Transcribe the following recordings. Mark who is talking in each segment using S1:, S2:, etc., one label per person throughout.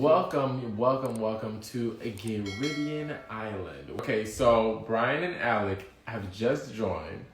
S1: Welcome to a Caribbean island. Okay, so Brian and Alec have just joined,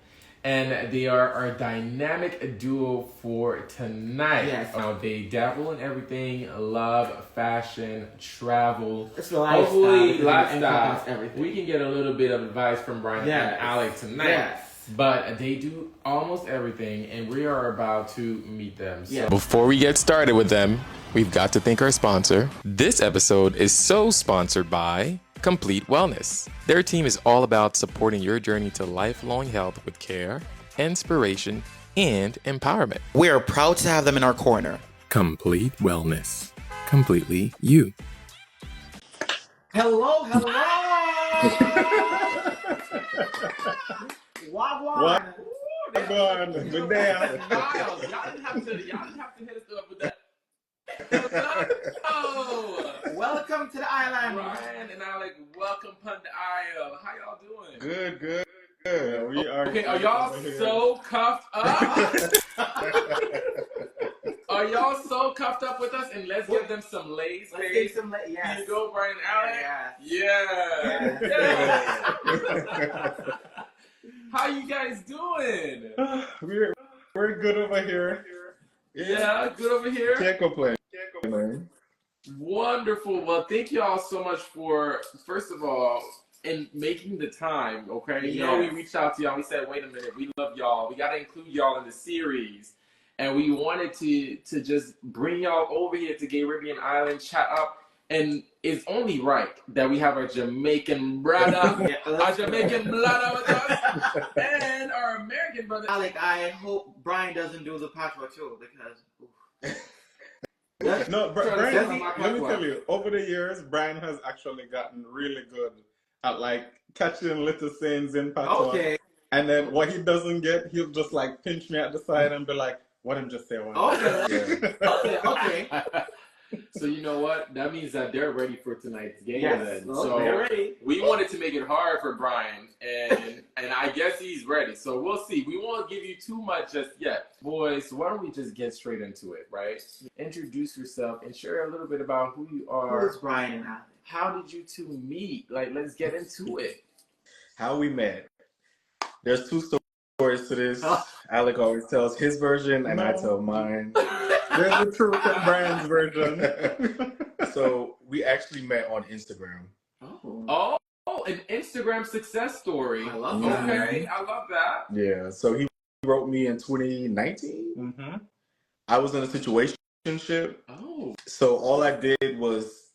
S1: and they are our dynamic duo for tonight.
S2: Yes.
S1: They dabble in everything: love, fashion, travel.
S2: It's lifestyle.
S1: Hopefully,
S2: Lifestyle. Everything.
S1: We can get a little bit of advice from Brian and Alec tonight.
S2: Yes.
S1: But they do almost everything, and we are about to meet them.
S2: Yeah.
S1: Before we get started with them, we've got to thank our sponsor. This episode is sponsored by Complete Wellness. Their team is all about supporting your journey to lifelong health with care, inspiration, and empowerment.
S2: We are proud to have them in our corner.
S1: Complete Wellness. Completely you.
S2: Hello. Wagwan.
S3: Wagwan. Good day.
S1: Y'all didn't have to hit us up with that. Oh,
S2: Welcome to the island.
S1: Brian and Alec, welcome Pun the Isle. How y'all doing?
S3: Good. We are.
S1: Okay, are y'all so cuffed up? Are y'all so cuffed up with us? And let's give them some lays.
S2: Let's get some
S1: Here
S2: yes.
S1: you go, Brian and Alec. Yeah. How you guys doing?
S3: We're good over here.
S1: Yeah, good over here.
S3: Can't complain.
S1: Wonderful. Well, thank you all so much for, first of all, in making the time, okay? You know, we reached out to y'all. We said, wait a minute, we love y'all. We got to include y'all in the series. And we wanted to just bring y'all over here to Caribbean Island, chat up. And it's only right that we have our Jamaican brother, with us, and our American brother.
S2: Alec, I hope Brian doesn't do the patchwork too, because
S3: No, Brian, let me tell you, over the years, Brian has actually gotten really good at like catching little sayings in patois.
S2: Okay.
S3: And then what he doesn't get, he'll just like pinch me at the side and be like, "What him just say one?"
S2: Okay. Okay.
S1: So you know what? That means that they're ready for tonight's game.
S2: Yes.
S1: Then.
S2: Well,
S1: So
S2: they're ready.
S1: we wanted to make it hard for Brian, and I guess he's ready. So we'll see. We won't give you too much just yet, boys. Why don't we just get straight into it, right? Introduce yourself and share a little bit about who you are.
S2: Who is Brian and Alec?
S1: How did you two meet? Like, let's get into it.
S3: How we met. There's two stories to this. Alec always tells his version, and I tell mine. There's the truth in Brian's version. So we actually met on Instagram.
S1: Oh, an Instagram success story.
S2: I love that.
S1: Okay, I love that.
S3: Yeah. So he wrote me in 2019.
S2: Mm-hmm.
S3: I was in a situationship.
S1: Oh.
S3: So all I did was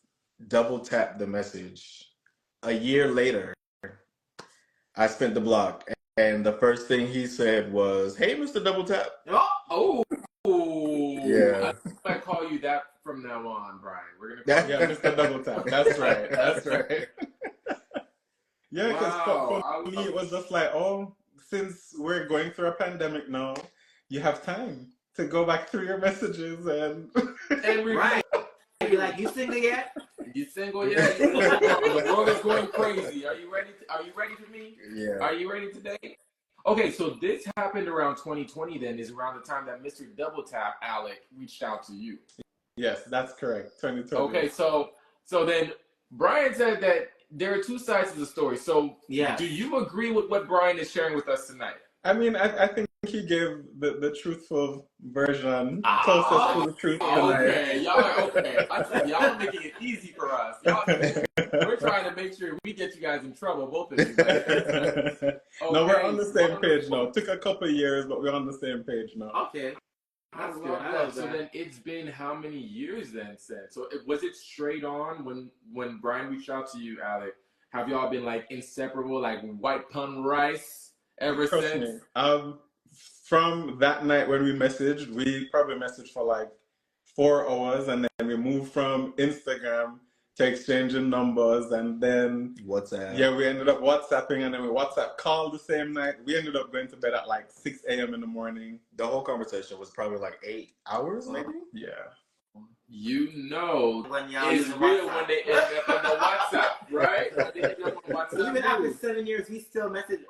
S3: double tap the message. A year later, I spent the block, and the first thing he said was, "Hey, Mr. Double Tap."
S1: Oh.
S3: Yeah.
S1: I call you that from now on, Brian. We're gonna call
S3: Yeah, Mr. Double Tap. That's right. That's right. Yeah, because for me, it was just like, oh, since we're going through a pandemic now, you have time to go back through your messages and
S2: Right. Be like, you single yet?
S1: You single yet? The world is going crazy. Are you ready? Are you ready for me?
S3: Yeah.
S1: Are you ready today? Okay, so this happened around 2020. Then is around the time that Mr. Double Tap Alec reached out to you.
S3: Yes, that's correct. 2020.
S1: Okay, so then Brian said that there are two sides to the story. So do you agree with what Brian is sharing with us tonight?
S3: I mean, I think he gave the truthful version, closest to the truth tonight.
S1: Okay, I said y'all are making it easy for us. We're trying to make sure we get you guys in trouble, both of you. Okay,
S3: no, we're on the same page now. Took a couple of years, but we're on the same page now.
S2: Okay.
S1: That's good. I love that. So then it's been how many years then since? So was it straight on when Brian reached out to you, Alec? Have y'all been like inseparable, like white pun rice ever
S3: Trust
S1: since?
S3: me. From that night when we messaged, we probably messaged for like 4 hours, and then we moved from Instagram to exchanging numbers, and then
S4: WhatsApp.
S3: Yeah, we ended up WhatsApping, and then we WhatsApp called the same night. We ended up going to bed at like 6 a.m. in the morning.
S4: The whole conversation was probably like 8 hours, maybe?
S3: Yeah.
S1: You know,
S2: When y'all
S1: it's
S2: using
S1: real
S2: WhatsApp.
S1: when they end up on the WhatsApp, right? When they end up on WhatsApp.
S2: Even after 7 years, we still message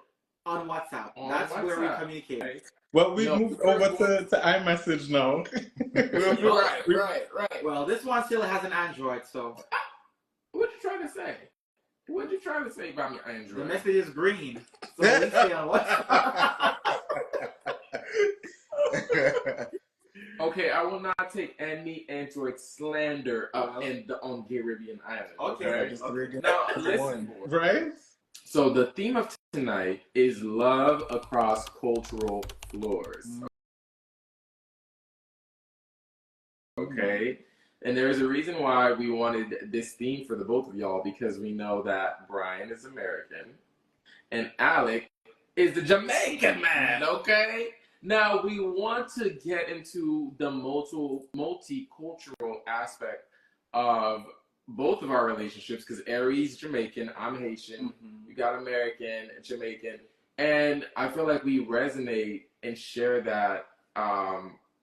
S2: On WhatsApp.
S1: On
S2: That's where we
S1: WhatsApp.
S2: communicate.
S3: Well, we moved over to iMessage now.
S1: Right.
S2: Well, this one still has an Android, so.
S1: What you trying to say? What you trying to say about me, Android?
S2: The message is green. So we stay on WhatsApp.
S1: Okay, I will not take any Android slander on Caribbean Island. Okay. Now, listen.
S3: Right?
S1: So the theme of tonight is love across cultural floors. Okay? And there's a reason why we wanted this theme for the both of y'all, because we know that Brian is American and Alec is the Jamaican man, okay? Now, we want to get into the multicultural aspect of both of our relationships, because Erry's Jamaican, I'm Haitian, we got American, Jamaican, and I feel like we resonate and share that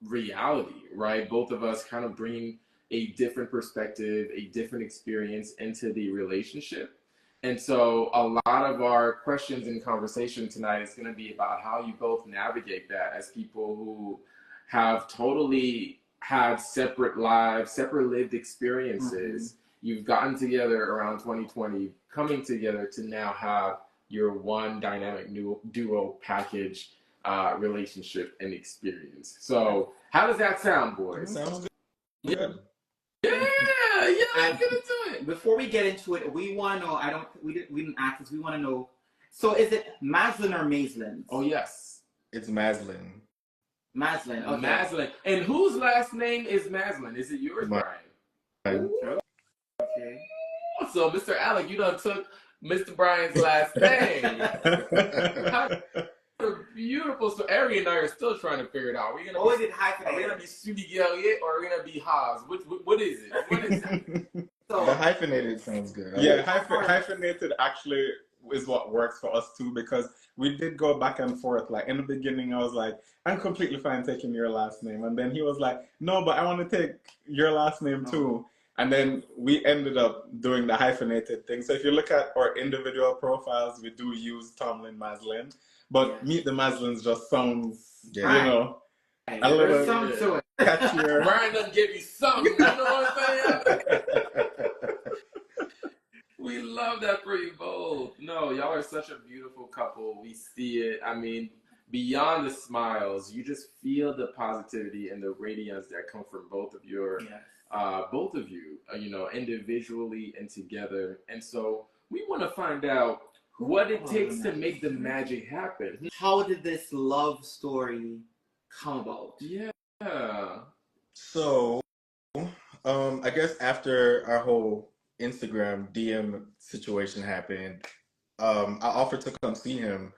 S1: reality, right? Both of us kind of bring a different perspective, a different experience into the relationship. And so a lot of our questions and conversation tonight is going to be about how you both navigate that as people who have totally had separate lives, separate lived experiences. You've gotten together around 2020, coming together to now have your one dynamic duo package relationship and experience. So how does that sound, boys?
S3: Sounds good.
S1: Let's get into it.
S2: Before we get into it, we want to know. We didn't ask this. We want to know. So, is it Maslin or Maislin?
S1: Oh yes,
S3: it's Maslin.
S2: Maslin. Okay.
S1: Maslin. And whose last name is Maslin? Is it yours, Brian?
S2: Okay.
S1: So, Mr. Alec, you done took Mr. Brian's last name. Beautiful. So, Erry and I are still trying to figure it out. Are we gonna be Soooo Elliott or are we gonna be Haas? What is it? What is it?
S2: So,
S3: the hyphenated sounds good.
S5: Yeah, hyphenated actually is what works for us too, because we did go back and forth. Like in the beginning, I was like, I'm completely fine taking your last name, and then he was like, no, but I want to take your last name too. And then we ended up doing the hyphenated thing. So if you look at our individual profiles, we do use Tomlin Maslin. But Meet the Maslins just sounds, you know, a little
S2: something to it.
S5: catchier.
S1: Brian doesn't give you something, you know what I'm saying? We love that for you both. No, y'all are such a beautiful couple. We see it. I mean, beyond the smiles, you just feel the positivity and the radiance that come from both of you, you know, individually and together. And so we want to find out what it takes to make the magic happen.
S2: How did this love story come about?
S1: Yeah.
S3: So, I guess after our whole Instagram DM situation happened, I offered to come see him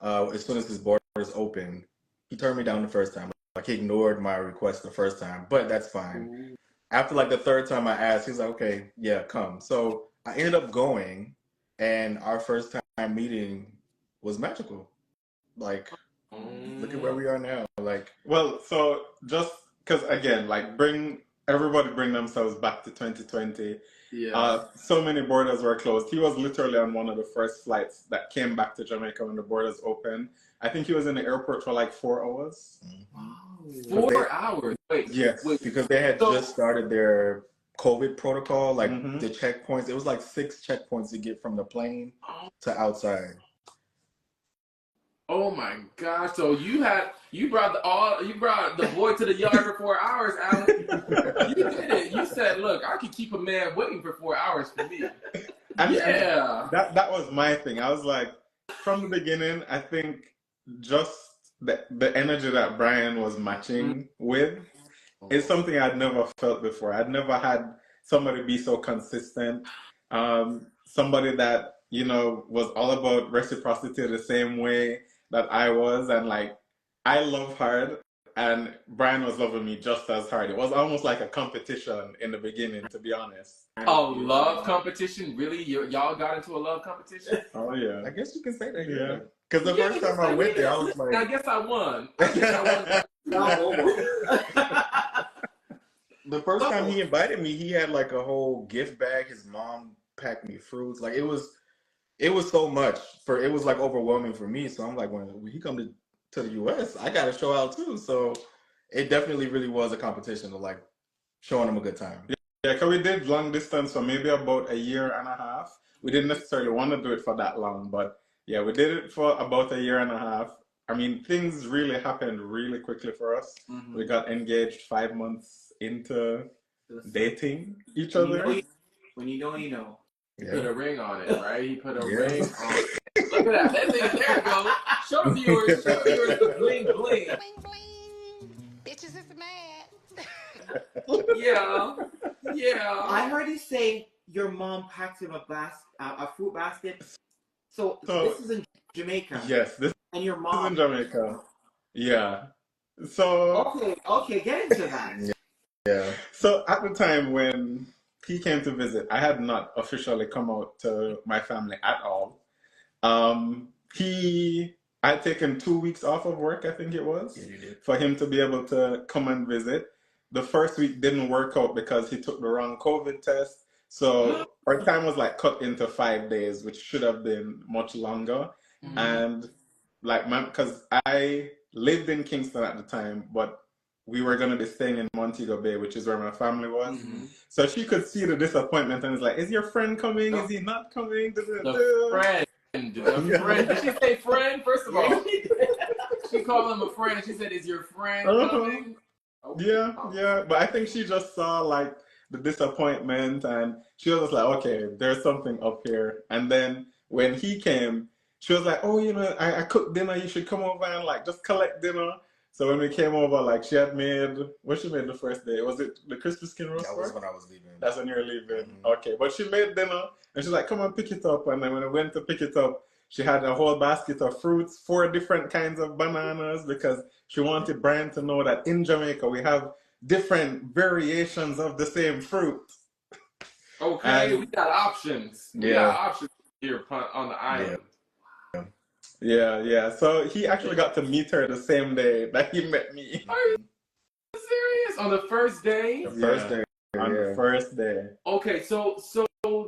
S3: as soon as his borders opened. He turned me down the first time. Like, he ignored my request the first time, but that's fine. Ooh. After like the third time I asked, he's like, okay, yeah, come. So I ended up going, and our first time meeting was magical. Like, look at where we are now. Like,
S5: well, so just because again, like, everybody bring themselves back to 2020. Yeah. So many borders were closed. He was literally on one of the first flights that came back to Jamaica when the borders opened. I think he was in the airport for like 4 hours.
S1: Wow. 4 hours? Wait.
S3: Yes, because they had just started their COVID protocol, like the checkpoints. It was like 6 checkpoints to get from the plane to outside.
S1: Oh my gosh! So you brought the boy to the yard for 4 hours, Alec. You did it. You said, "Look, I could keep a man waiting for 4 hours for me."
S5: That was my thing. I was like, from the beginning, I think just the energy that Brian was matching with is something I'd never felt before. I'd never had somebody be so consistent. Somebody that, you know, was all about reciprocity the same way that I was, and like, I love hard, and Brian was loving me just as hard. It was almost like a competition in the beginning, to be honest.
S1: A love competition? Really? Y'all got into a love competition?
S5: Oh yeah.
S3: I guess you can say that. Yeah. Because the first time I went there, I was like,
S1: I guess I won.
S3: The first time he invited me, he had like a whole gift bag. His mom packed me fruits. Like, it was it was so much it was like overwhelming for me. So I'm like, when he come to the US, I got to show out too. So it definitely really was a competition of like showing him a good time.
S5: Yeah, because we did long distance for maybe about a year and a half. We didn't necessarily want to do it for that long, but yeah, we did it for about a year and a half. I mean, things really happened really quickly for us. Mm-hmm. We got engaged 5 months into dating each other.
S2: When you know, you know.
S1: He put a ring on it, right? He put a ring on it. Look at that. There you go. Show the viewers the bling bling. Bling bling.
S2: Bitches is mad.
S1: Yeah.
S2: I heard you say your mom packed him a fruit basket. So this is in Jamaica.
S5: Yes, this
S2: and your mom
S5: is in Jamaica. Yeah. So
S2: okay, get into that.
S5: Yeah. So at the time when he came to visit, I had not officially come out to my family at all. I had taken 2 weeks off of work, I think it was, for him to be able to come and visit. The first week didn't work out because he took the wrong COVID test. So our time was like cut into 5 days, which should have been much longer. Mm-hmm. And like, because I lived in Kingston at the time, but we were going to be staying in Montego Bay, which is where my family was. Mm-hmm. So she could see the disappointment and was like, is your friend coming? Is he not coming?
S1: The friend. Did she say friend? First of all, she called him a friend. She said, is your friend coming?
S5: Yeah. But I think she just saw like the disappointment and she was just like, okay, there's something up here. And then when he came, she was like, oh, I cooked dinner. You should come over and like just collect dinner. So when we came over, like she made the first day? Was it the crispy skin roast?
S3: That was when I was leaving.
S5: That's when you were leaving. Mm-hmm. Okay, but she made dinner and she's like, come on, pick it up. And then when I went to pick it up, she had a whole basket of fruits, 4 different kinds of bananas, because she wanted Brian to know that in Jamaica we have different variations of the same fruit.
S1: Okay, we got options. We got options here on the island.
S5: Yeah. So he actually got to meet her the same day that he met me.
S1: Are you serious? On the first day?
S5: On the first day.
S1: Okay, so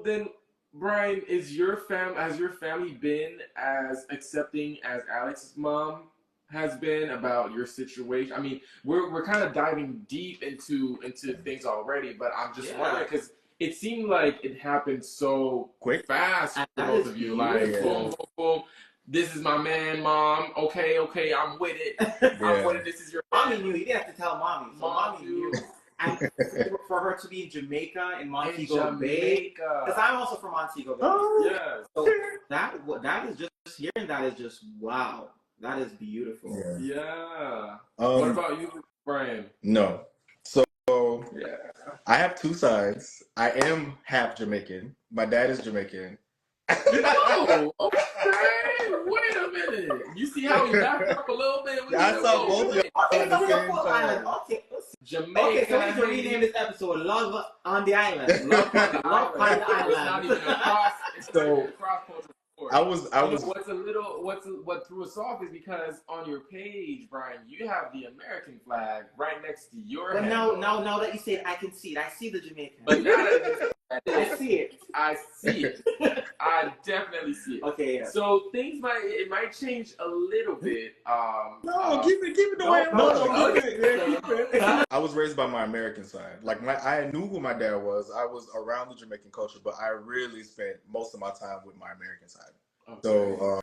S1: then, Brian, has your family been as accepting as Alex's mom has been about your situation? I mean, we're kind of diving deep into things already, but I'm just wondering because it seemed like it happened so
S3: quick,
S1: fast for both of you. Like, boom, boom, boom. This is my man, mom. Okay, I'm with it. I'm with it. This is your
S2: mommy knew. You didn't have to tell mommy. So mommy knew. And for her to be in Jamaica, in Montego Bay, because I'm also from Montego Bay.
S1: Oh, yeah.
S2: So that is just hearing that is just wow. That is beautiful.
S1: Yeah. What about you, Brian?
S3: No. So I have 2 sides. I am half Jamaican. My dad is Jamaican.
S1: No. Okay. Wait a minute. You see how he backed up a little bit?
S3: I saw both of you at the same time.
S2: Okay.
S1: Jamaica.
S2: Okay, so we need to rename this episode "Love on the Island." Love on the Island.
S1: It's not even a cross. It's not even a cross cultural sport.
S3: I was.
S1: What threw us off is because on your page, Brian, you have the American flag right next to your head.
S2: Now that you say it, I can see it. I see the Jamaican.
S1: But now that
S2: I see it.
S1: I see it. I definitely see it.
S2: Okay. Yeah.
S1: So things might change a little bit.
S5: Keep it the way it was.
S3: I was raised by my American side. Like I knew who my dad was. I was around the Jamaican culture, but I really spent most of my time with my American side. Okay. So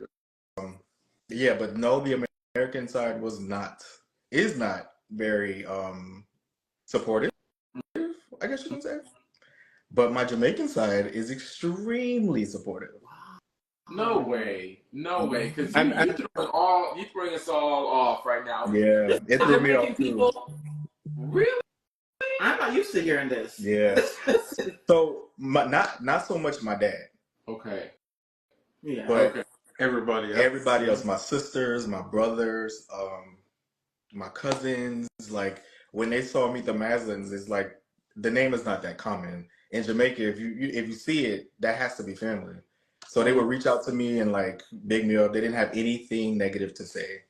S3: but no, the American side is not very supportive, I guess you can say. But my Jamaican side is extremely supportive.
S1: No way, because you're throwing us all off right now.
S3: Yeah, it threw me off too.
S1: Really?
S2: I'm not used to hearing this.
S3: Yeah. So not so much my dad.
S1: Okay.
S2: Yeah.
S3: But
S5: everybody
S3: else, my sisters, my brothers, my cousins, like when they saw Meet the Maslins, it's like the name is not that common. In Jamaica, if you see it, that has to be family. So they would reach out to me and like big me up. They didn't have anything negative to say.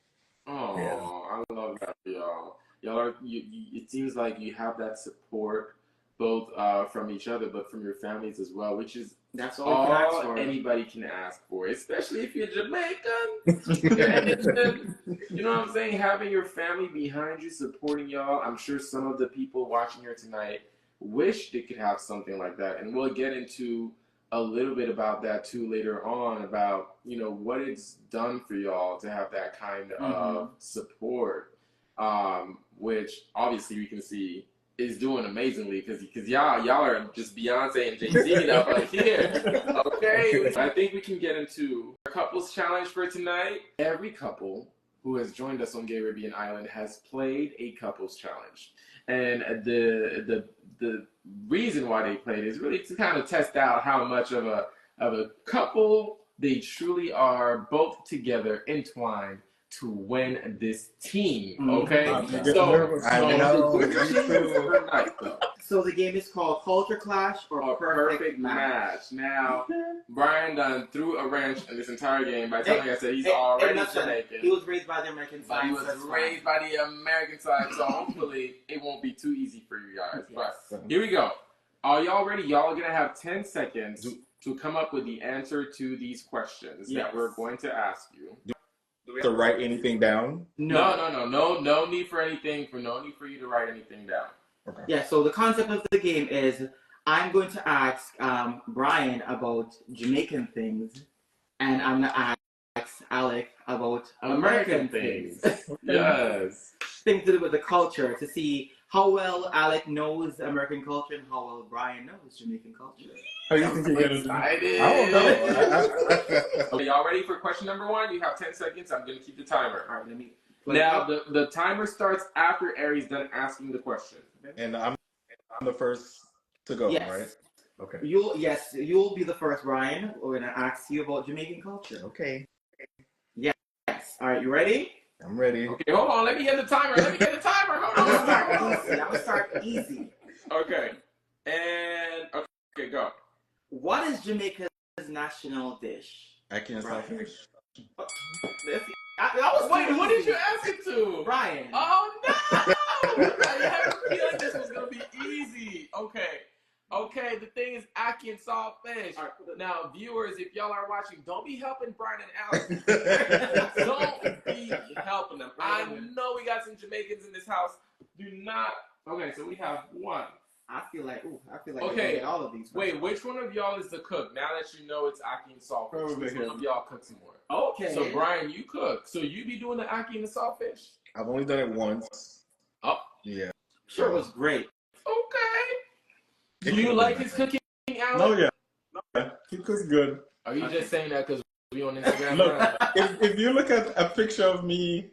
S1: Oh, yeah. I love that, y'all. Y'all are it seems like you have that support both from each other, but from your families as well, which is
S2: that's all
S1: anybody can ask for, especially if you're Jamaican. You know what I'm saying? Having your family behind you, supporting y'all. I'm sure some of the people watching here tonight wish they could have something like that, and we'll get into a little bit about that too later on, about what it's done for y'all to have that kind of support, which obviously we can see is doing amazingly, because y'all are just Beyonce and Jay-Z up right here. Okay, I think we can get into our couples challenge for tonight. Every couple who has joined us on Gay Caribbean Island has played a couples challenge, and the reason why they played is really to kind of test out how much of a couple they truly are, both together, entwined to win this team. Okay,
S2: so the game is called Culture Clash or Perfect Match.
S1: Now, Brian done threw a wrench in this entire game by telling us that he's already Jamaican.
S2: He was raised by the American side.
S1: He was raised by the American side, so hopefully it won't be too easy for you guys. But here we go. Are y'all ready? Y'all are gonna have 10 seconds to come up with the answer to these questions that we're going to ask you.
S3: Do we have to write anything down?
S1: No need for anything. No need for you to write anything down.
S3: Okay.
S2: Yeah. So the concept of the game is I'm going to ask Brian about Jamaican things, and I'm gonna ask Alec about American things.
S1: Yes.
S2: Things to do with the culture, to see how well Alec knows American culture and how well Brian knows Jamaican culture.
S5: Are you thinking you're
S1: excited?
S3: I don't know.
S1: Okay, y'all ready for question number 1? You have 10 seconds. I'm going to keep the timer.
S2: All right, let me.
S1: Now, the timer starts after Erry's done asking the question.
S3: And I'm the first to go, right? Okay.
S2: You'll be the first, Brian. We're going to ask you about Jamaican culture.
S3: Okay.
S2: Yes. All right, you ready?
S3: I'm ready.
S1: Okay, hold on. Let me get the timer. Hold on.
S2: I'm going to start easy.
S1: Okay. And, okay, go.
S2: What is Jamaica's national dish?
S3: Ackee and saltfish.
S1: Wait, what did you ask it to?
S2: Brian.
S1: Oh, no! I had a feeling this was going to be easy. Okay, the thing is Ackee and saltfish. Right, now, viewers, if y'all are watching, don't be helping Brian and Alec. Don't be helping them. I know we got some Jamaicans in this house. Do not. Okay, so we have 1.
S2: I feel like
S1: okay.
S2: Get all of these.
S1: Wait, which one of y'all is the cook? Now that you know it's Ackee and saltfish, which one of y'all cooks more?
S2: Okay.
S1: So Brian, you cook. So you be doing the Ackee and the saltfish?
S3: I've only done it once.
S1: Oh.
S3: Yeah.
S2: Sure, it was great.
S1: Okay. Do you like his cooking, Alec?
S5: No, yeah. He cooks good.
S1: Are you just saying that because we on Instagram?
S5: Look, if you look at a picture of me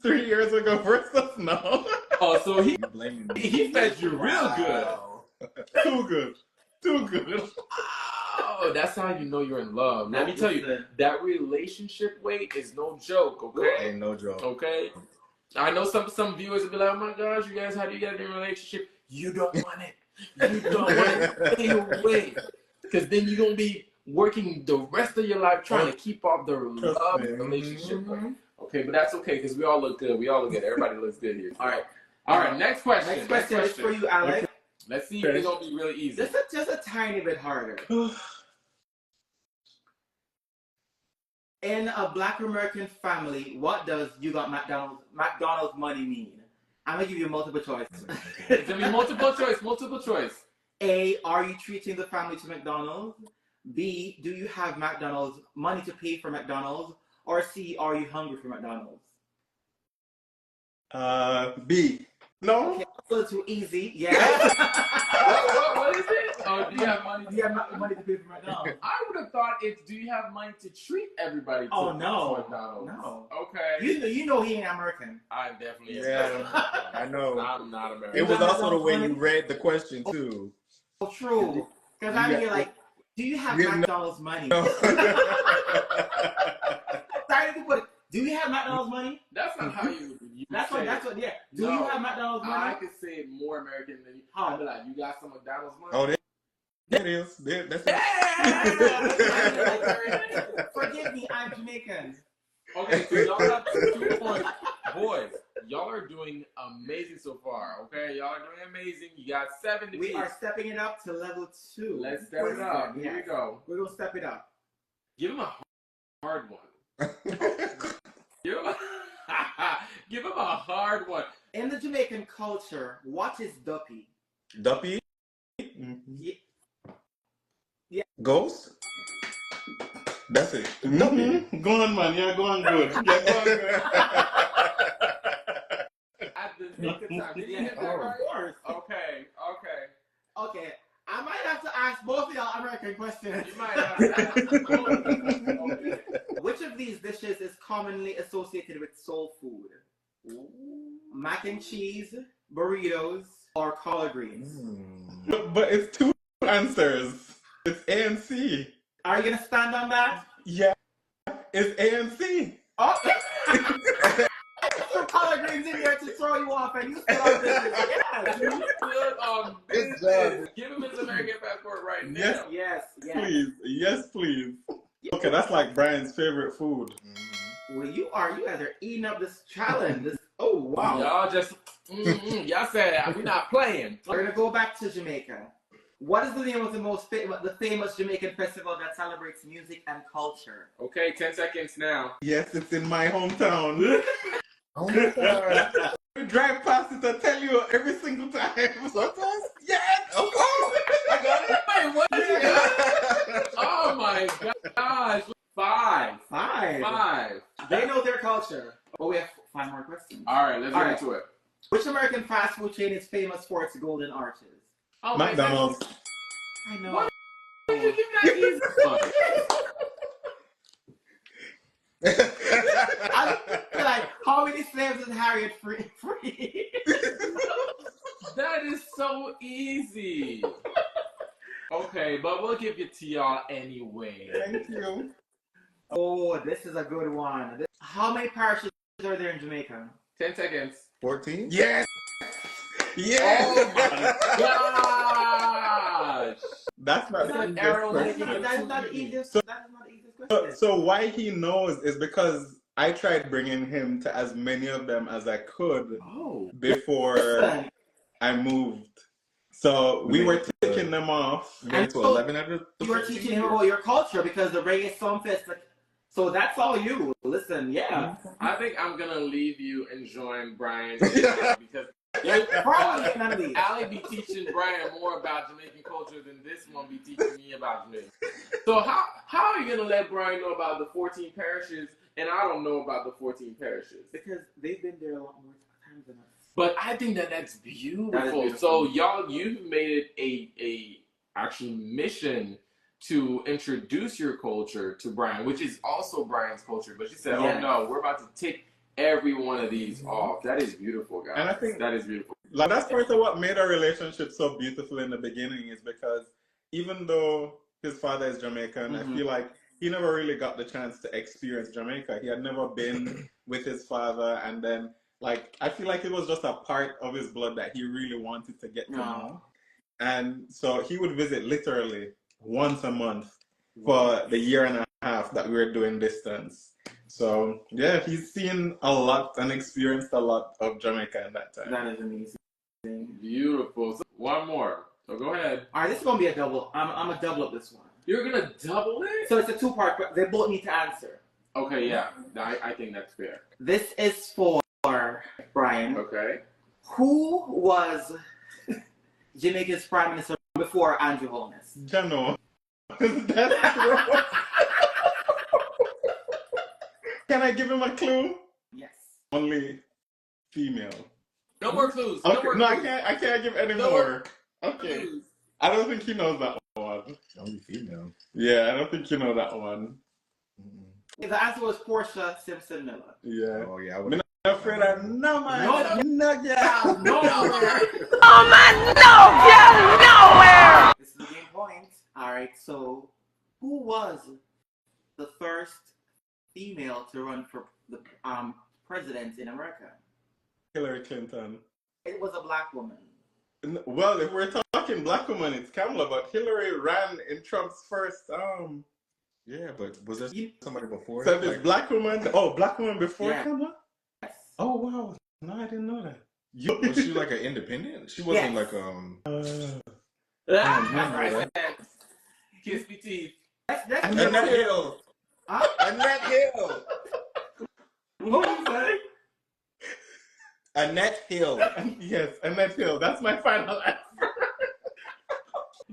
S5: 3 years ago versus now.
S1: Oh, so he fed you real
S3: Wow.
S5: good. Too good.
S1: Oh, that's how you know you're in love. Let me tell you, that relationship weight is no joke, okay?
S3: Ain't no joke.
S1: Okay? I know some viewers will be like, oh my gosh, you guys, how do you get in a relationship? You don't want it. You don't want it. Stay away. Because then you're going to be working the rest of your life trying to keep up the love relationship. Okay, but that's okay because we all look good. Everybody looks good here. All right. Next question.
S2: Next question is for you, Alec.
S1: Okay. Let's see if it's gonna be really easy.
S2: Just a tiny bit harder. In a Black American family, what does "you got McDonald's money" mean? I'm gonna give you multiple choice.
S1: It's gonna be multiple choice.
S2: A, are you treating the family to McDonald's? B, do you have McDonald's money to pay for McDonald's? Or C, are you hungry for McDonald's?
S5: B. No.
S2: Okay, a little too easy. Yeah.
S1: What is it? Oh, do you have money?
S2: Do you have money to pay for McDonald's?
S1: I would have thought it's do you have money to treat everybody to McDonald's?
S2: No.
S1: Okay.
S2: You know he ain't American.
S1: I definitely
S3: am. I know.
S1: I'm not American.
S3: It was also the way you read the question too.
S2: Oh, true. Because I'm here like, do you have McDonald's money? Sorry to put it. Do you have McDonald's money?
S1: That's not how you
S2: That's
S1: say
S2: what, yeah. Do you have McDonald's money?
S1: I could say it more American than you. I'd be like, you got some McDonald's money?
S3: Oh, there it is. That's
S2: Forgive me, I'm Jamaican.
S1: Okay, so y'all have 2 points. Boys, y'all are doing amazing so far. Okay, y'all are doing amazing. You got 7 to
S2: We are stepping it up to level 2.
S1: Let's step it up. Here you go.
S2: We're gonna step it up.
S1: Give him a hard one. Give him a, give him a hard one.
S2: In the Jamaican culture, what is duppy?
S3: Duppy?
S2: Yeah. Yeah.
S3: Ghost? That's it.
S5: Mm-hmm. Go on, man. You're going good. You're going good.
S1: At the nick of time. Did you get that right?
S2: Of course.
S1: Okay.
S2: I might have to ask both of y'all American questions.
S1: You might have to ask both of them. Okay.
S2: Which of these dishes is commonly associated with soul food? Mac and cheese, burritos, or collard greens?
S5: But it's 2 answers. It's A and C.
S2: Are you gonna stand on that?
S5: Yeah. It's A and C.
S2: Oh! Some collard greens in there to throw you off, and you stood on business. Yes.
S1: You stood on business. Give him his American passport right now.
S2: Yes.
S5: Please. Yes, please. Okay, that's like Brian's favorite food.
S2: Well, you guys are eating up this challenge. Oh, wow.
S1: Y'all just, y'all said we're not playing.
S2: We're gonna go back to Jamaica. What is the name of the famous Jamaican festival that celebrates music and culture?
S1: Okay, 10 seconds now.
S5: Yes, it's in my hometown.
S3: Oh my God.
S5: We drive past it, I tell you every single time.
S3: Sometimes?
S5: Yes!
S3: Oh, I got it.
S1: Wait, what?
S5: Yeah.
S1: Oh my gosh. 5.
S2: They know their culture. But we have 5 more questions.
S1: All right, let's get into it.
S2: Which American fast food chain is famous for its golden arches?
S1: Oh,
S5: McDonald's.
S2: I know.
S1: What? Did you give that easy?
S2: I feel like, how many slaves did Harriet free?
S1: That is so easy. Okay, but we'll give it to y'all anyway.
S5: Thank you.
S2: Oh, this is a good one. How many parishes are there in Jamaica?
S1: 10 seconds.
S3: 14?
S5: Yes! Yes!
S1: Oh my gosh!
S5: That's not the easiest
S1: arrow
S5: question.
S2: That is not the easiest question.
S5: So why he knows is because I tried bringing him to as many of them as I could before I moved. So we were taking them off.
S3: We went to 11 out of
S2: You were teaching him about your culture because the reggae songfest. So that's all you. Listen, yeah.
S1: I think I'm gonna leave you enjoying Brian because
S2: Probably none of these.
S1: Alec be teaching Brian more about Jamaican culture than this one be teaching me about Jamaica. So how are you gonna let Brian know about the 14 parishes and I don't know about the 14 parishes?
S2: Because they've been there a lot more times than us.
S1: But I think that's beautiful.
S2: That is beautiful.
S1: So y'all, you've made it a actually mission to introduce your culture to Brian, which is also Brian's culture. But she said, "Oh no, we're about to take every one of these off." That is beautiful, guys.
S5: And I think
S1: that is beautiful.
S5: Like that's part of what made our relationship so beautiful in the beginning is because even though his father is Jamaican, I feel like he never really got the chance to experience Jamaica. He had never been with his father, and then like I feel like it was just a part of his blood that he really wanted to get to know. And so he would visit literally once a month for the year and a half that we were doing distance. So yeah, he's seen a lot and experienced a lot of Jamaica in that time.
S2: That is amazing.
S1: Beautiful. So, one more. So go ahead.
S2: All right, this is gonna be a double. I'm gonna double up this one.
S1: You're gonna double it?
S2: So it's a 2-part, but they both need to answer.
S1: Okay, yeah. I think that's fair.
S2: This is for Brian.
S1: Okay.
S2: Who was Jamaica's prime minister before Andrew Holness?
S5: Jano. That's true. Can I give him a clue?
S2: Yes.
S5: Only female.
S1: No more clues.
S5: Okay.
S1: No more
S5: No,
S1: clues.
S5: I can't give any
S1: No
S5: more. Okay.
S1: Clues.
S5: I don't think he knows that one.
S3: Only female.
S5: Yeah, I don't think you know that one.
S2: The answer was Portia Simpson Miller.
S5: Yeah.
S3: Oh yeah.
S5: I'm not afraid of no man.
S2: No,
S5: yeah.
S2: nowhere.
S6: Oh man, no, yeah, nowhere!
S2: This is the game point. Alright, so who was the first female to run for the president in America?
S5: Hillary Clinton.
S2: It was a black woman.
S5: Well, if we're talking black woman, it's Kamala, but Hillary ran in Trump's first
S3: Yeah, but was there somebody before?
S5: So this black woman black woman before
S2: Yeah.
S5: Kamala?
S2: Yes.
S5: Oh wow. No, I didn't know that.
S4: Was she like an independent? She wasn't
S2: Yes.
S4: like
S1: Kiss me teeth.
S2: That's
S4: Annette Hill.
S2: Huh?
S4: Annette Hill.
S2: What did you say?
S4: Annette Hill.
S5: Yes, Annette Hill. That's my final answer.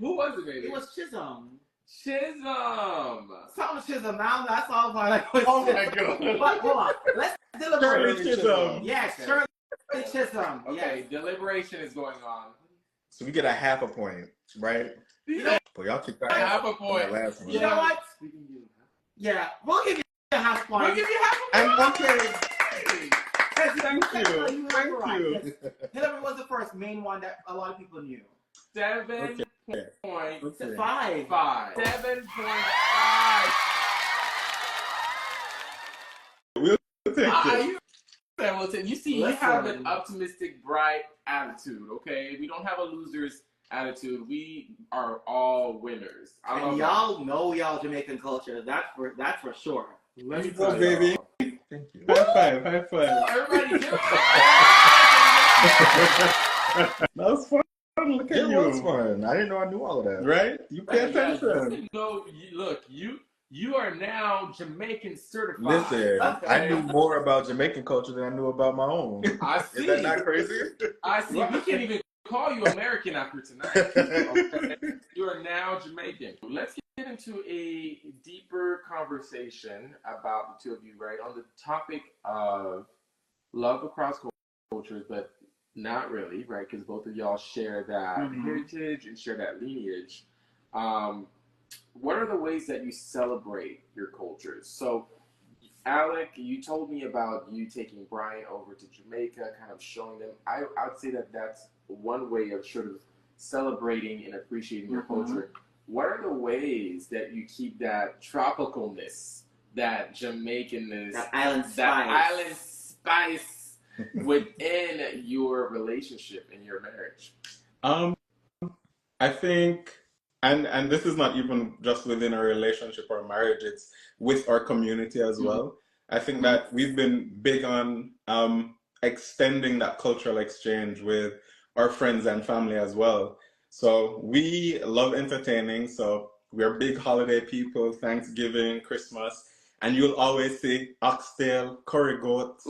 S1: Who was it, baby?
S2: It was Chisholm.
S1: Chisholm.
S2: Something Chisholm. Now that's all my
S5: Oh my god.
S2: But hold on. Let's deliberate.
S5: Shirley Chisholm.
S2: Yes, Shirley Chisholm.
S1: Okay,
S2: Yes.
S1: deliberation is going on.
S4: So we get a half a point, right?
S1: Yeah.
S4: But y'all kicked out
S1: Half a
S4: on
S1: point.
S4: that last one.
S2: You know what? Yeah, we'll give you a half point.
S1: We'll give you half a point.
S2: Okay.
S5: Thank you. Thank you.
S2: Hillary was the first main one that a lot of people knew.
S1: 7
S4: Okay.
S1: points.
S4: Okay.
S2: 5.
S1: 5. 7.5.
S5: We'll take it.
S1: You see, you have an optimistic, bright attitude, okay? We don't have a loser's attitude. We are all winners.
S2: And y'all know y'all Jamaican culture. That's for sure.
S1: Let me
S4: Go,
S1: tell
S4: baby.
S1: y'all.
S4: Thank you.
S5: High five.
S1: Everybody give
S5: That was fun. Look at
S4: It
S5: you.
S4: was fun. I didn't know I knew all of that.
S5: Right? You pay attention.
S1: No, look, you are now Jamaican certified.
S4: Listen,
S1: okay?
S4: I knew more about Jamaican culture than I knew about my own.
S1: I
S4: Is
S1: see.
S4: that not crazy?
S1: I see. We can't even call you American after tonight. Okay? You are now Jamaican. Let's get into a deeper conversation about the two of you, right? On the topic of love across cultures, but not really, right? Because both of y'all share that heritage and share that lineage. What are the ways that you celebrate your cultures? So, Alec, you told me about you taking Brian over to Jamaica, kind of showing them. I would say that that's one way of sort of celebrating and appreciating your culture. What are the ways that you keep that tropicalness, that Jamaicanness,
S2: That island spice.
S1: that island spice within your relationship and your marriage?
S5: I think, and this is not even just within a relationship or marriage, it's with our community as well. I think that we've been big on extending that cultural exchange with our friends and family as well. So we love entertaining, so we're big holiday people, Thanksgiving, Christmas, and you'll always see oxtail, curry goat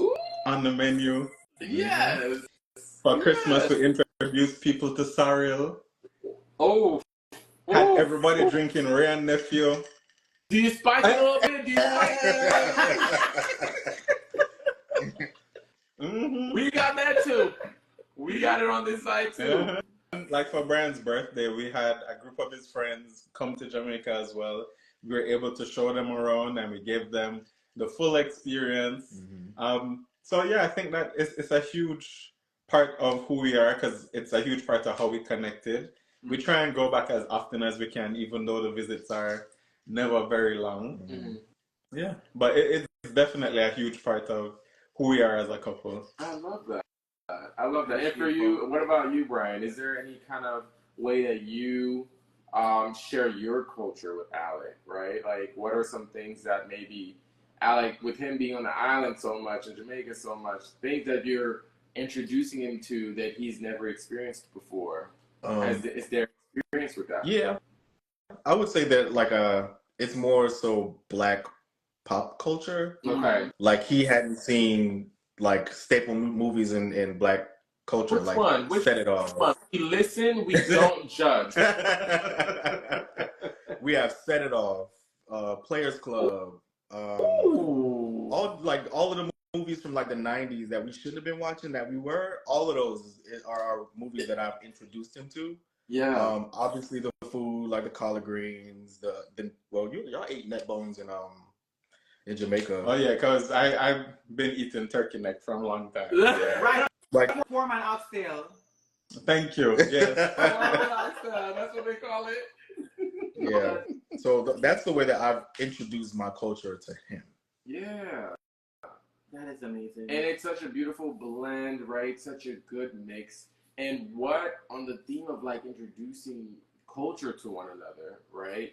S5: on the menu.
S1: Yes.
S5: For Christmas, we introduce people to sorrel.
S1: Oh.
S5: Had everybody drinking Ray and Nephew.
S1: Do you spice it a little bit? Do you spice it? We got that too. We got it on this side too.
S5: Like for Brian's birthday, we had a group of his friends come to Jamaica as well. We were able to show them around and we gave them the full experience. So yeah, I think that it's a huge part of who we are because it's a huge part of how we connected. We try and go back as often as we can, even though the visits are never very long. Yeah, but it's definitely a huge part of who we are as a couple.
S1: I love that. I love that. And for you, what about you, Brian? Is there any kind of way that you share your culture with Alec, right? Like, what are some things that maybe Alec, with him being on the island so much and Jamaica so much, things that you're introducing him to that he's never experienced before? Is there experience with that?
S4: Yeah, I would say that like it's more so Black pop culture.
S1: Okay.
S4: Like he hadn't seen like staple movies in Black culture.
S1: Which
S4: like
S1: one? Which
S4: Set It Off.
S1: one? We listen, we don't judge.
S4: We have Set It Off, Players Club, all of the movies from like the 90s that we shouldn't have been watching that we were. All of those are movies that I've introduced him to.
S1: Yeah.
S4: Obviously the food, like the collard greens, y'all ate neck bones in Jamaica.
S5: Oh yeah, because I've been eating turkey neck for a long time.
S1: Yeah.
S2: Right.
S4: Like,
S2: Poor man oxtail.
S5: Thank you. Yes.
S1: That's what they call it.
S4: Yeah. So that's the way that I've introduced my culture to him.
S1: Yeah.
S2: That is amazing.
S1: And it's such a beautiful blend, right? Such a good mix. And what, on the theme of like introducing culture to one another, right?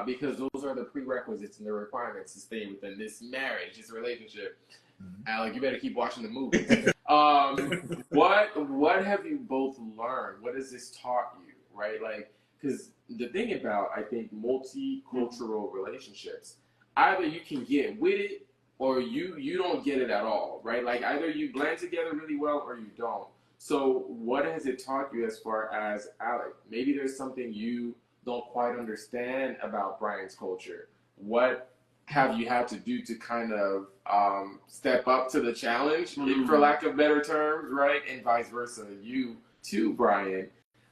S1: Because those are the prerequisites and the requirements to stay within this marriage, this relationship. Alec, you better keep watching the movie. What have you both learned? What has this taught you? Right, like because the thing about I think multicultural relationships, either you can get with it or you don't get it at all. Right, like either you blend together really well or you don't. So what has it taught you as far as Alec? Maybe there's something you don't quite understand about Brian's culture. What have you had to do to kind of step up to the challenge, for lack of better terms, right? And vice versa. You too, Brian.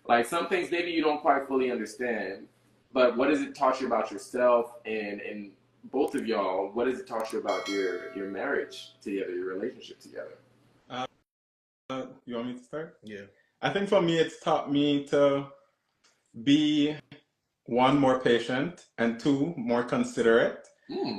S1: Like some things maybe you don't quite fully understand, but what has it taught you about yourself and both of y'all? What has it taught you about your marriage together, your relationship together?
S5: You want me to start?
S4: Yeah.
S5: I think for me, it's taught me to be one, more patient, and two, more considerate.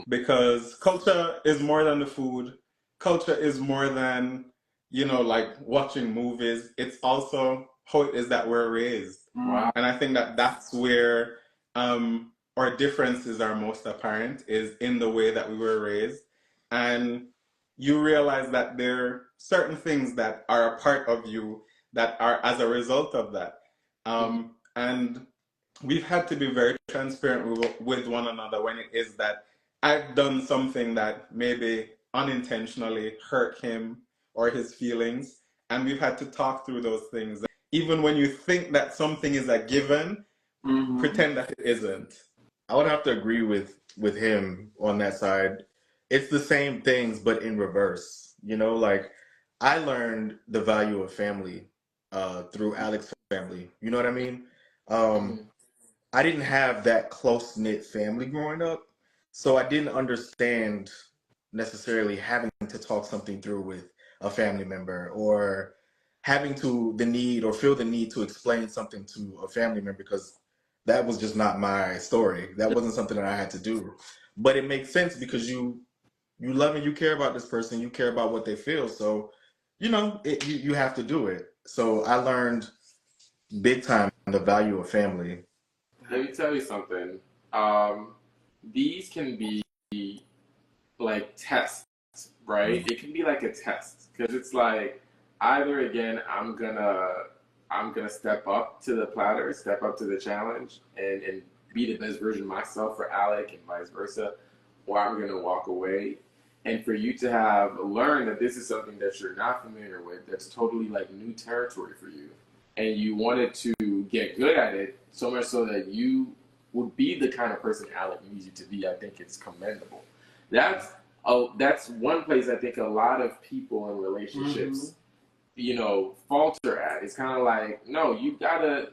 S5: Because culture is more than the food. Culture is more than, like watching movies. It's also how it is that we're raised.
S1: Wow.
S5: And I think that that's where our differences are most apparent, is in the way that we were raised. And you realize that there are certain things that are a part of you that are as a result of that. And we've had to be very transparent with one another when it is that I've done something that maybe unintentionally hurt him or his feelings. And we've had to talk through those things. Even when you think that something is a given, pretend that it isn't.
S4: I would have to agree with him on that side. It's the same things, but in reverse. Like I learned the value of family through Alec's family. You know what I mean? I didn't have that close knit family growing up, so I didn't understand necessarily having to talk something through with a family member or having to the need or feel the need to explain something to a family member because that was just not my story. That wasn't something that I had to do. But it makes sense because you love and you care about this person, you care about what they feel, so you have to do it. So I learned big time the value of family.
S1: Let me tell you something. These can be like tests, right? It can be like a test because it's like either again I'm gonna step up to the platter, step up to the challenge, and be the best version of myself for Alec and vice versa, or I'm gonna walk away. And for you to have learned that this is something that you're not familiar with, that's totally like new territory for you, and you wanted to get good at it so much so that you would be the kind of person Alec needs you to be, I think it's commendable. That's one place I think a lot of people in relationships, falter at. It's kind of like, no, you gotta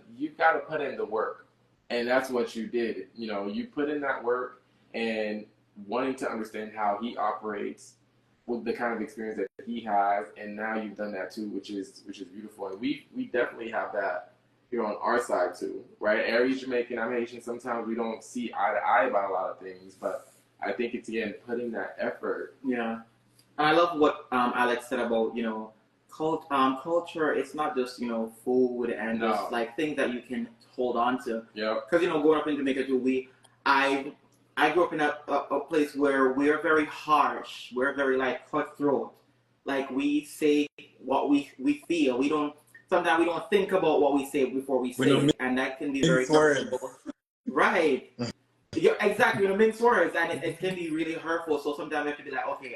S1: put in the work, and that's what you did. You put in that work and wanting to understand how he operates with the kind of experience that he has, and now you've done that too, which is beautiful. And we definitely have that here on our side too, right? Erry's Jamaican, I'm Haitian. Sometimes we don't see eye to eye about a lot of things, but I think it's again putting that effort.
S2: Yeah, and I love what Alex said about culture. It's not just food and just like things that you can hold on to.
S1: Yeah.
S2: Because growing up in Jamaica too, I grew up in a place where we're very harsh. We're very like cutthroat. Like we say what we feel. Sometimes we don't think about what we say before we say it, and that can be very hurtful. Right. Yeah, exactly. Mince words, and it can be really hurtful. So sometimes we have to be like, okay,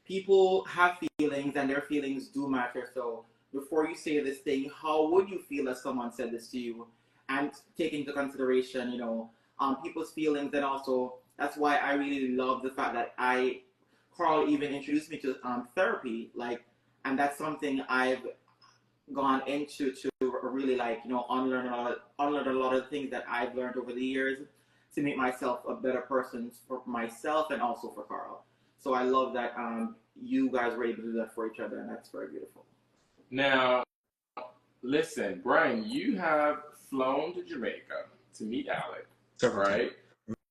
S2: people have feelings, and their feelings do matter. So before you say this thing, how would you feel if someone said this to you? And take into consideration, people's feelings, and also that's why I really love the fact that Karl even introduced me to therapy, and that's something I've gone into to really unlearn a lot of things that I've learned over the years to make myself a better person for myself and also for Karl. So I love that you guys were able to do that for each other, and that's very beautiful.
S1: Now, listen, Brian, you have flown to Jamaica to meet Alec, right?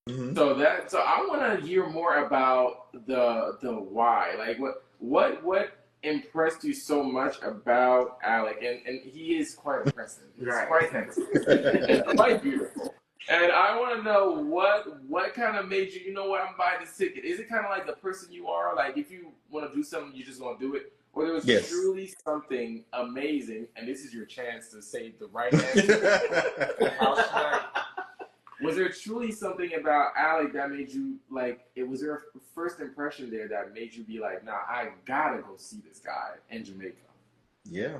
S1: Mm-hmm. So I want to hear more about the why. Like what impressed you so much about Alec? And he is quite impressive. He's quite handsome. He's quite beautiful. And I want to know what kind of made you, I'm buying this ticket. Is it kind of like the person you are? Like if you want to do something, you just want to do it? or there was truly something amazing, and this is your chance to say the right answer. Was there truly something about Alec that made you, like, was there a first impression there that made you be like, nah, I gotta go see this guy in Jamaica?
S4: Yeah.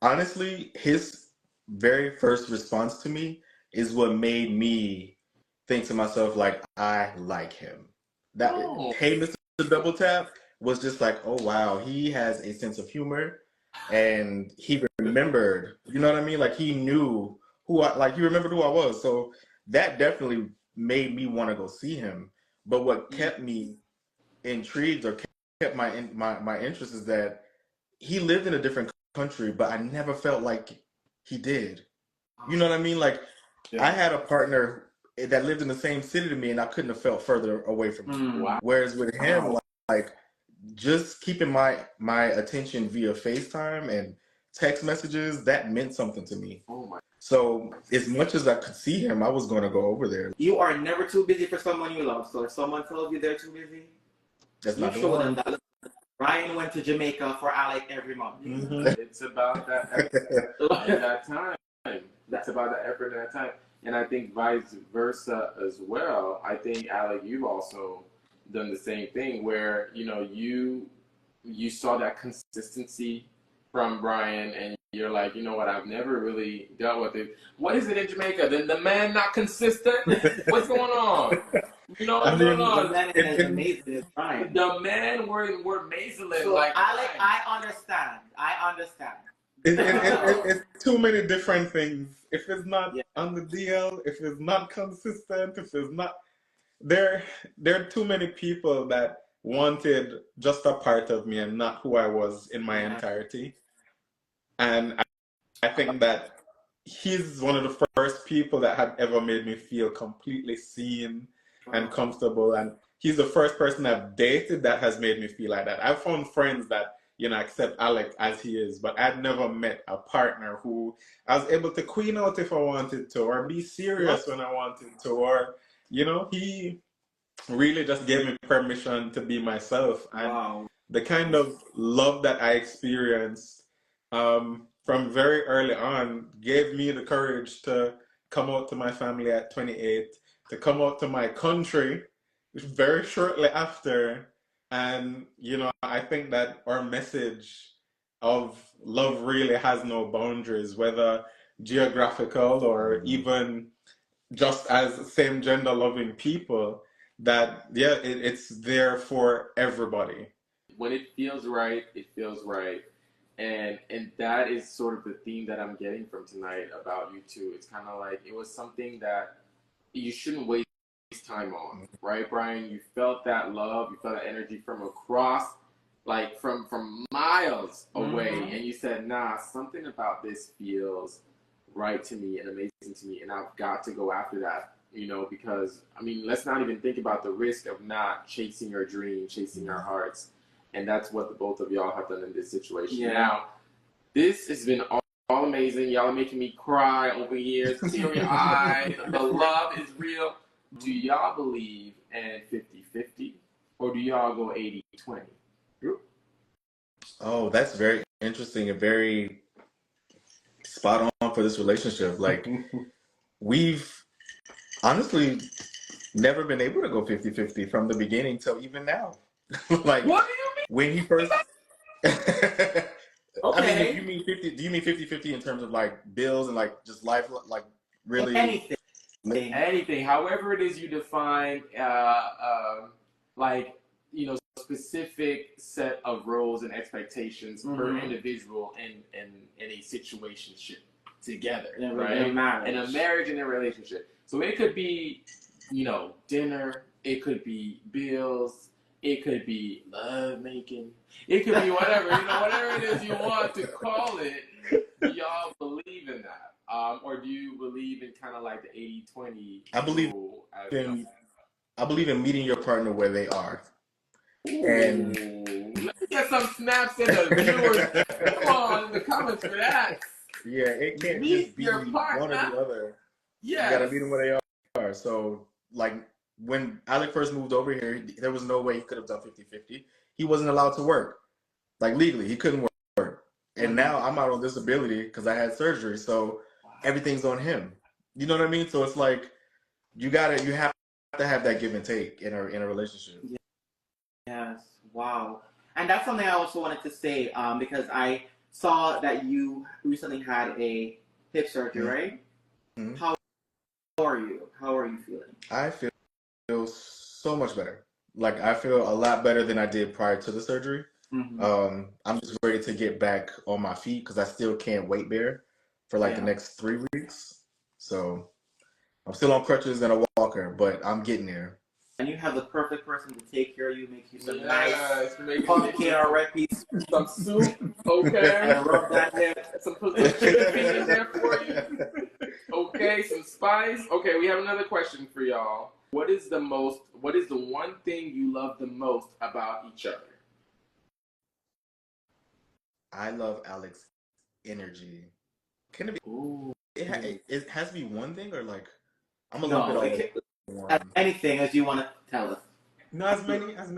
S4: Honestly, his very first response to me is what made me think to myself, like, I like him. That, hey, Mr. Double Tap was just like, oh, wow, he has a sense of humor, and he remembered, you know what I mean? Like, he knew he remembered who I was. So that definitely made me want to go see him. But what kept me intrigued or kept my interest is that he lived in a different country, but I never felt like he did. You know what I mean? Like, I had a partner that lived in the same city to me, and I couldn't have felt further away from him. Wow. Whereas with him, like just keeping my attention via FaceTime and text messages, that meant something to me. Oh my. So as much as I could see him, I was going to go over there.
S2: You are never too busy for someone you love. So if someone tells you they're too busy,
S4: that's
S2: you
S4: not
S2: show them that. Ryan went to Jamaica for Alec every month.
S1: Mm-hmm. It's about that effort and that time. That's about that effort and that time. And I think vice versa as well. I think, Alec, you've also done the same thing where, you know, you saw that consistency from Brian, and you're like, you know what, I've never really dealt with it. What is it in Jamaica? The man not consistent? What's going on? You know what's going on?
S2: The man is amazing. It's fine.
S1: The man we're amazing.
S2: So, like, Alec, I understand.
S5: It's too many different things. If it's not on the deal, if it's not consistent, if it's not, there are too many people that wanted just a part of me and not who I was in my entirety. And I think that he's one of the first people that had ever made me feel completely seen and comfortable. And he's the first person I've dated that has made me feel like that. I've found friends that, you know, accept Alec as he is, but I'd never met a partner who I was able to queen out if I wanted to, or be serious when I wanted to, or, you know, he really just gave me permission to be myself. And the kind of love that I experienced from very early on gave me the courage to come out to my family at 28, to come out to my country very shortly after. And, you know, I think that our message of love really has no boundaries, whether geographical or even just as same gender loving people, that, it's there for everybody.
S1: When it feels right, it feels right. And that is sort of the theme that I'm getting from tonight about you two. It's kind of like, it was something that you shouldn't waste time on, right, Brian? You felt that love, you felt that energy from across, like from miles away, and you said, nah, something about this feels right to me and amazing to me, and I've got to go after that, you know, because, I mean, let's not even think about the risk of not chasing your dream, chasing our hearts. And that's what the both of y'all have done in this situation. Yeah. Now, this has been all amazing. Y'all are making me cry over here, teary eyed. The love is real. Do y'all believe in 50-50, or do y'all go 80-20?
S4: Oh, that's very interesting and very spot on for this relationship. Like, we've honestly never been able to go 50-50 from the beginning till even now. Like, what do you mean? When he first okay. I mean, if you mean 50, do you mean 50-50 in terms of like bills and like just life, like really
S1: anything, however it is you define like, you know, specific set of roles and expectations per individual in a situationship together, right? In a marriage and a relationship. So it could be, you know, dinner, it could be bills, it could be love making, it could be whatever, you know, whatever it is you want to call it. Do y'all believe in that? Or do you believe in kind of like the 80-20 rule?
S4: I believe in meeting your partner where they are.
S1: Ooh. And let me get some snaps in the viewers. Come on in the comments for that.
S4: Yeah, it can't just be one or the other. Yeah, you gotta meet them where they are. So, like, when Alec first moved over here, there was no way he could have done 50-50. He wasn't allowed to work. Like legally, he couldn't work. And now I'm out on disability because I had surgery. So everything's on him. You know what I mean? So it's like you have to have that give and take in a relationship.
S2: Yes. Wow. And that's something I also wanted to say because I saw that you recently had a hip surgery, right? Mm-hmm. How are you? How are you feeling?
S4: I feel so much better. Like I feel a lot better than I did prior to the surgery. Mm-hmm. I'm just ready to get back on my feet because I still can't weight bear for like the next 3 weeks. So I'm still on crutches and a walker, but I'm getting there.
S2: And you have the perfect person to take care of you, make you some nice pumpkin or red peas, some soup, okay? And rub that head, some chicken in there for you.
S1: Okay, some spice. Okay, we have another question for y'all. What is the one thing you love the most about each other?
S4: I love Alec's energy. Can it be? Ooh. It has to be one thing or like I'm a little bit
S2: as anything as you want to tell us.
S5: No, as many as you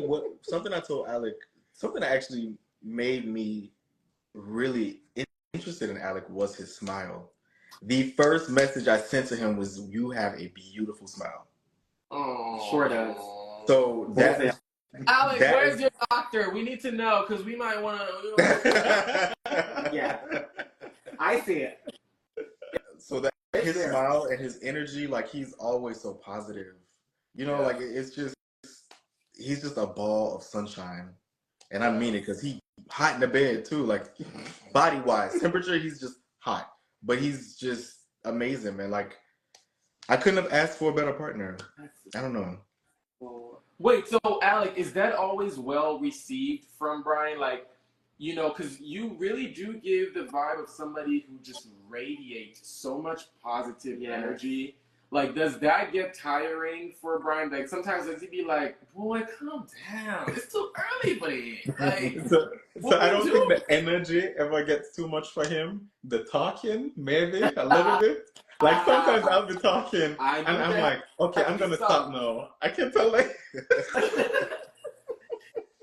S5: want.
S4: Something I told Alec, something that actually made me really interested in Alec was his smile. The first message I sent to him was, "You have a beautiful smile."
S2: Oh, sure does.
S4: So that
S1: Alec, where's your doctor? We need to know because we might want to.
S2: Yeah, I see it.
S4: So that his smile and his energy, like he's always so positive. You know, like he's just a ball of sunshine, and I mean it because he hot in the bed too. Like body wise, temperature, he's just hot, but he's just amazing, man. Like I couldn't have asked for a better partner. I don't know.
S1: Wait, so Alec, is that always well received from Brian? Like, you know, because you really do give the vibe of somebody who just radiates so much positive energy. Like, does that get tiring for Brian? Like, sometimes does he be like, "Boy, calm down. It's too early, buddy." Like,
S5: so I don't think the energy ever gets too much for him. The talking, maybe a little bit. Like sometimes I'll be talking and I'm like, okay, I'm gonna stop now. I can tell like.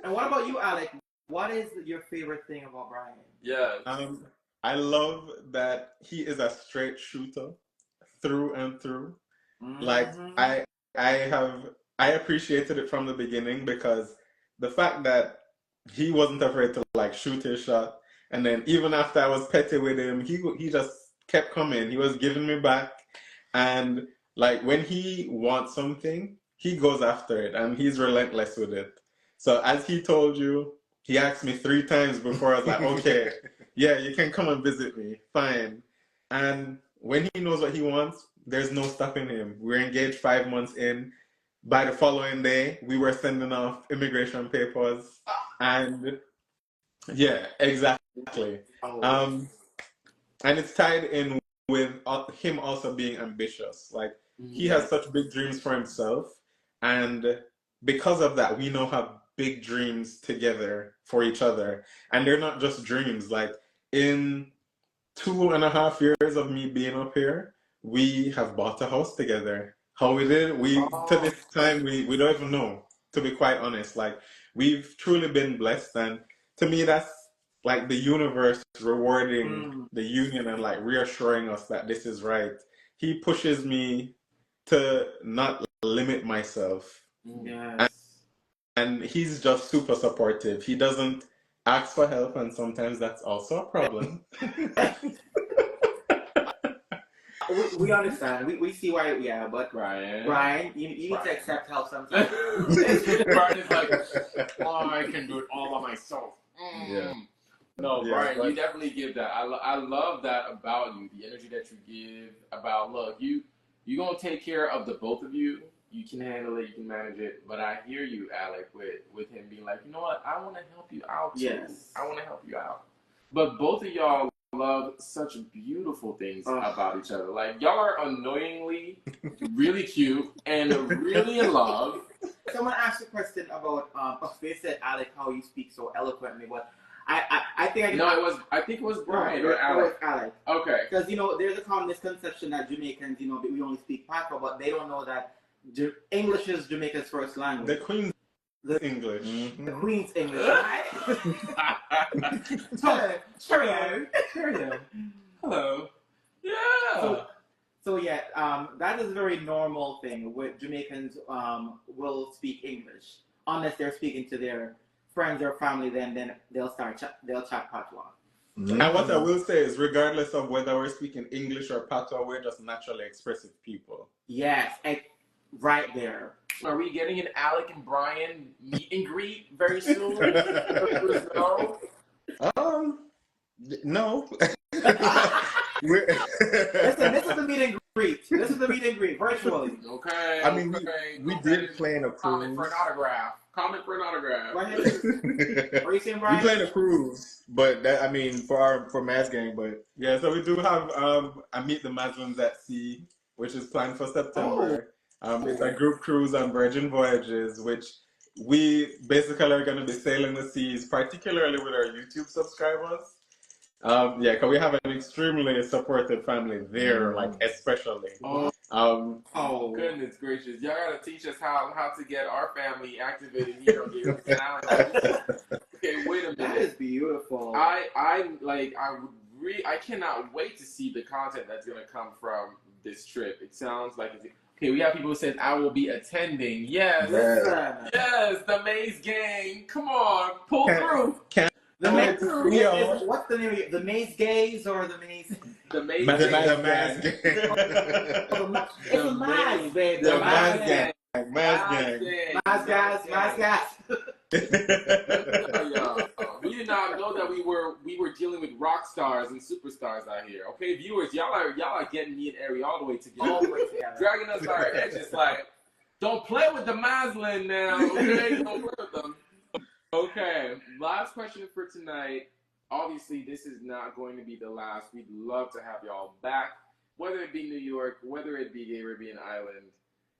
S2: And what about you, Alec? What is your favorite thing about Brian?
S1: Yeah.
S5: I love that he is a straight shooter through and through. Mm-hmm. Like I appreciated it from the beginning because the fact that he wasn't afraid to like shoot his shot, and then even after I was petty with him, he just kept coming. He was giving me back, and like when he wants something, he goes after it, and he's relentless with it. So as he told you, he asked me 3 times before I was like, okay, yeah, you can come and visit me, fine. And when he knows what he wants, there's no stopping him. We're engaged 5 months in. By the following day, we were sending off immigration papers, and yeah, exactly. And it's tied in with him also being ambitious. Like he has such big dreams for himself, and because of that, we now have big dreams together for each other. And they're not just dreams. Like in 2.5 years of me being up here, we have bought a house together. How we did, to this time, we don't even know, to be quite honest. Like we've truly been blessed, and to me, that's like the universe rewarding the union and like reassuring us that this is right. He pushes me to not limit myself.
S2: Yes.
S5: And he's just super supportive. He doesn't ask for help, and sometimes that's also a problem.
S2: We understand. We see why, but Brian, you need to accept help sometimes.
S1: Brian is like, oh, I can do it all by myself. Yeah. No, Brian, you definitely give that. I love that about you, the energy that you give. About look, you gonna take care of the both of you. You can handle it, you can manage it. But I hear you, Alec, with him being like, you know what, I want to help you out too.
S2: Yes,
S1: I want to help you out. But both of y'all love such beautiful things about each other. Like y'all are annoyingly really cute and really in love.
S2: Someone asked a question about they said, Alec, how you speak so eloquently, but I think
S1: I think it was Brian or Alec.
S2: It was Alec.
S1: Okay.
S2: Because there's a common misconception that Jamaicans, we only speak Patois, but they don't know that English is Jamaica's first language.
S5: The Queen's English.
S2: The Queen's English, right?
S1: Hello. Yeah.
S2: So yeah, that is a very normal thing where Jamaicans will speak English unless they're speaking to their friends or family. Then they'll chat patois.
S5: And what I will say is, regardless of whether we're speaking English or patois, we're just naturally expressive people.
S2: Yes, right there.
S1: Are we getting an Alec and Brian meet and greet very soon?
S5: No.
S2: Listen, this is the meet and greet. This is the meet and greet virtually.
S1: Okay.
S3: I mean, we did play in a cruise.
S1: Comment for an autograph.
S2: Go ahead. Are you saying, Brian?
S3: We played a cruise, but that, I mean, for Mass Gang, but
S5: yeah. So we do have a Meet the Maslins at Sea, which is planned for September. It's a group cruise on Virgin Voyages, which we basically are going to be sailing the seas, particularly with our YouTube subscribers. Yeah, because we have an extremely supportive family there, like especially.
S1: Oh, goodness gracious! Y'all gotta teach us how to get our family activated here on the channel. Okay, wait a minute.
S2: That is beautiful.
S1: I cannot wait to see the content that's gonna come from this trip. It sounds like okay. We have people who said I will be attending. Yes, yes, the Maze Gang. Come on, pull through.
S2: The Maze, what's the name of it? The Maze Gays or the Maze?
S1: The Maze
S5: Gang.
S2: It's a Maze, baby.
S5: The Maze Gang.
S2: Maze guys.
S1: We did not know that we were dealing with rock stars and superstars out here. Okay, viewers, y'all are getting me and Erry all the way together, dragging us our edges. Like, don't play with the Maslin now. Okay, don't play with them. Okay, last question for tonight. Obviously, this is not going to be the last. We'd love to have y'all back, whether it be New York, whether it be Caribbean Island.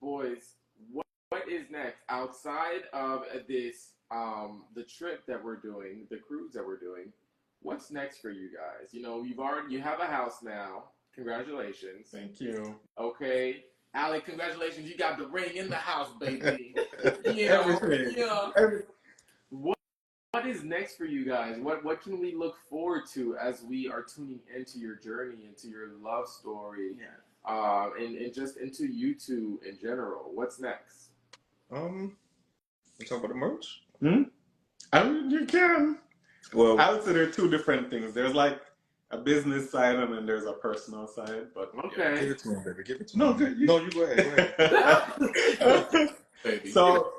S1: Boys, what is next outside of this, the trip that we're doing, the cruise that we're doing? What's next for you guys? You know, you have a house now. Congratulations.
S5: Thank you.
S1: Okay. Alec, congratulations. You got the ring in the house, baby. Yeah.
S5: Everything.
S1: Yeah. What is next for you guys? What can we look forward to as we are tuning into your journey, into your love story, and just into YouTube in general? What's next?
S3: we talk about the merch.
S5: I mean, you can.
S3: Well,
S5: I would say there are two different things. There's like a business side and then there's a personal side. But
S1: okay,
S3: give it to him, baby. Give it to him. No, you go ahead.
S1: Baby.
S5: So,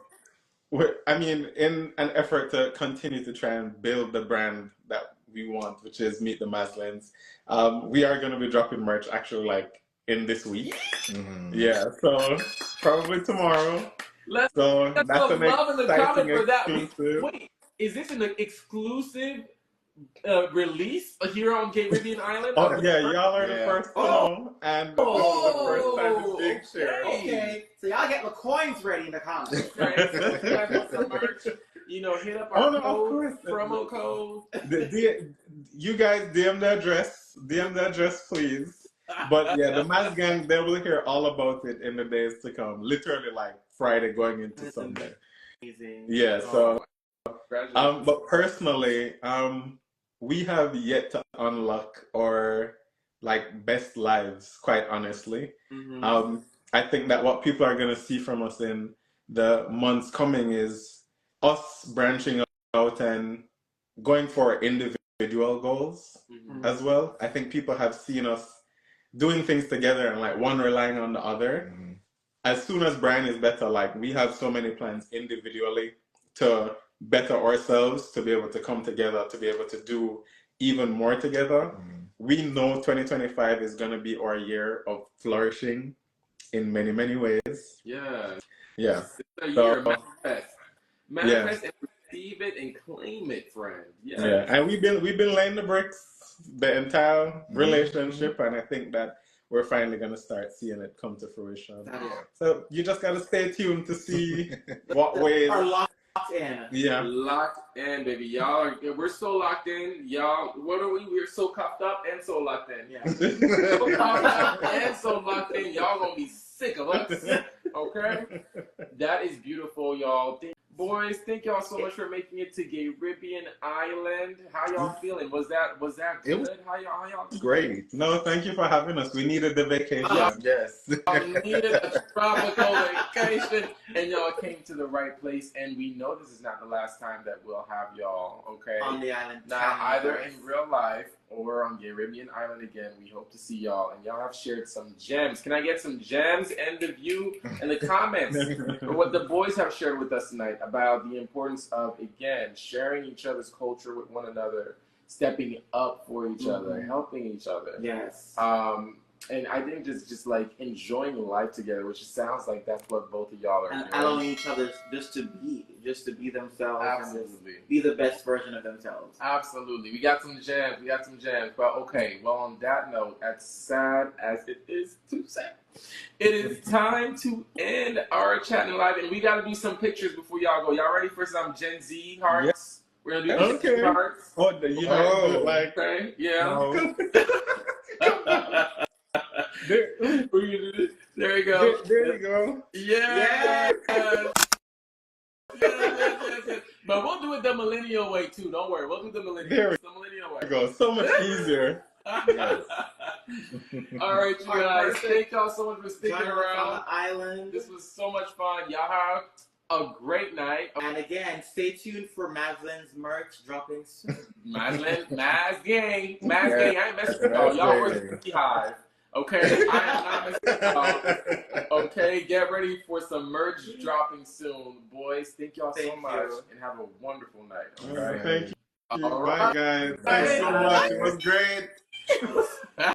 S5: I mean, in an effort to continue to try and build the brand that we want, which is Meet the Maslins, we are going to be dropping merch actually like in this week. Yeah, so probably tomorrow.
S1: Let's love in the comment for that. Wait, is this an exclusive release here on Caribbean Island?
S5: Oh, yeah, y'all are the first to know, and this is the first time it's being shared.
S2: Okay, so y'all get the coins ready in the comments.
S1: Some merch. You know, hit up our code, promo code.
S5: You guys DM the address, please. But yeah, the Mass Gang, they will hear all about it in the days to come. Literally like Friday going into Sunday.
S2: Amazing.
S5: Yeah, so but personally, we have yet to unlock our like best lives, quite honestly. I think that what people are gonna see from us in the months coming is us branching out and going for individual goals as well. I think people have seen us doing things together and like one relying on the other. As soon as Brian is better, like we have so many plans individually to better ourselves, to be able to come together, to be able to do even more together. We know 2025 is going to be our year of flourishing in many, many ways.
S1: Yeah.
S5: It's
S1: a year, manifest and receive it and claim it, friend.
S5: Yeah, and we've been laying the bricks the entire relationship, and I think that we're finally going to start seeing it come to fruition. So you just got to stay tuned to see what ways
S2: are locked in.
S5: Yeah,
S1: locked in, baby. Y'all we're so locked in. Y'all, what are we? We're so cuffed up and so locked in.
S2: Yeah.
S1: So cuffed up and so locked in. Y'all gonna be sick of us. Okay? That is beautiful, y'all. Boys, thank y'all so much for making it to Caribbean Island. How y'all feeling? Was that good?
S3: It was
S1: How y'all
S3: great.
S5: No, thank you for having us. We needed the vacation.
S3: Yes.
S1: needed a tropical vacation, and y'all came to the right place. And we know this is not the last time that we'll have y'all. Okay,
S2: on the island.
S1: now either in real life or on Caribbean Island again. We hope to see y'all, and y'all have shared some gems. Can I get some gems and the view and the comments for what the boys have shared with us tonight about the importance of, again, sharing each other's culture with one another, stepping up for each other, helping each other.
S2: Yes.
S1: And I think just like enjoying life together, which sounds like that's what both of y'all are
S2: and
S1: doing.
S2: allowing each other just to be themselves.
S1: Absolutely.
S2: And be the best version of themselves.
S1: Absolutely. We got some gems. But okay, well, on that note, as sad as it is to say, it is time to end our chatting live, and we got to do some pictures before y'all go. Y'all ready for some Gen Z hearts? We're going to do Gen Z hearts.
S5: Oh, you know, like...
S1: Okay, yeah.
S5: No.
S1: There you go.
S5: There you go.
S1: Yeah. Yes. But we'll do it the millennial way too. Don't worry. We'll do the millennial way.
S5: Go. So much easier.
S1: Yes. All right, you guys. Thank y'all so much for sticking around
S2: on the island.
S1: This was so much fun. Y'all have a great night.
S2: And again, stay tuned for Maslin's merch dropping soon.
S1: Maz gang. I ain't messing with y'all. Y'all work the Hive. Okay, I am not messing with y'all. Okay, get ready for some merch dropping soon, boys. Thank y'all so much, and have a wonderful night. Okay,
S5: thank you.
S1: All
S5: Bye,
S1: right.
S5: guys. Thanks so much. It was great.